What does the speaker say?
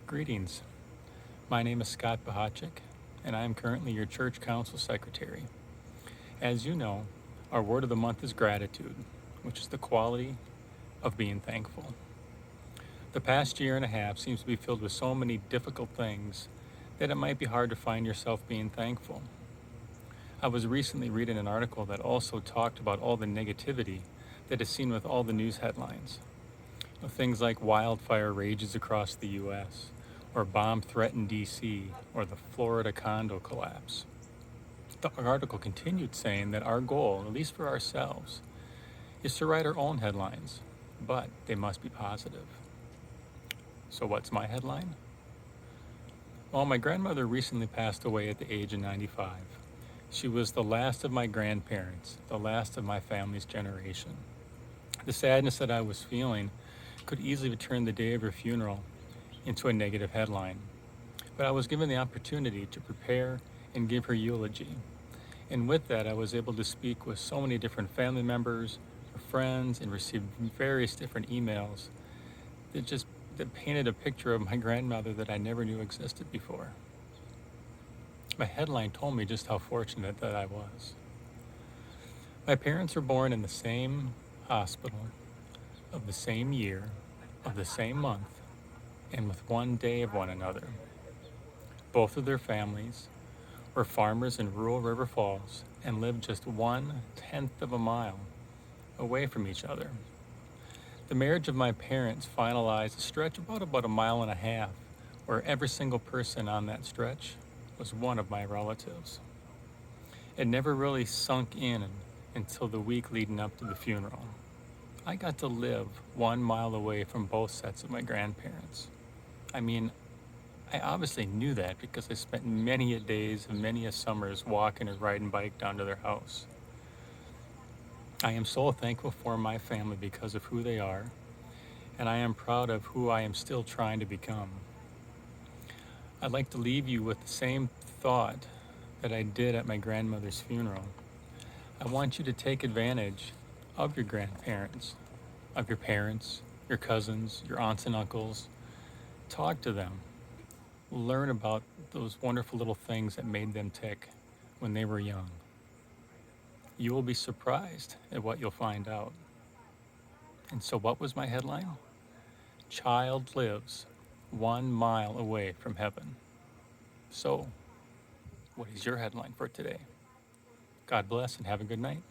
Greetings. My name is Scott Pechacek, and I am currently your church council secretary. As you know, our word of the month is gratitude, which is the quality of being thankful. The past year and a half seems to be filled with so many difficult things that it might be hard to find yourself being thankful. I was recently reading an article that also talked about all the negativity that is seen with all the news headlines. Things like wildfire rages across the U.S., or bomb threat in D.C., or the Florida condo collapse. The article continued saying that our goal, at least for ourselves, is to write our own headlines, but they must be positive. So what's my headline? Well, my grandmother recently passed away at the age of 95. She was the last of my grandparents, the last of my family's generation. The sadness that I was feeling could easily turn the day of her funeral into a negative headline. But I was given the opportunity to prepare and give her eulogy. And with that, I was able to speak with so many different family members, friends, and receive various different emails that painted a picture of my grandmother that I never knew existed before. My headline told me just how fortunate that I was. My parents were born in the same hospital, of the same year, of the same month, and with one day of one another. Both of their families were farmers in rural River Falls and lived just 1/10 of a mile away from each other. The marriage of my parents finalized a stretch about a mile and a half, where every single person on that stretch was one of my relatives. It never really sunk in until the week leading up to the funeral. I got to live 1 mile away from both sets of my grandparents. I mean, I obviously knew that because I spent many a days and many a summers walking or riding bike down to their house. I am so thankful for my family because of who they are, and I am proud of who I am still trying to become. I'd like to leave you with the same thought that I did at my grandmother's funeral. I want you to take advantage of your grandparents, of your parents, your cousins, your aunts and uncles. Talk to them. Learn about those wonderful little things that made them tick when they were young. You will be surprised at what you'll find out. And so what was my headline? Child lives 1 mile away from heaven. So, what is your headline for today? God bless and have a good night.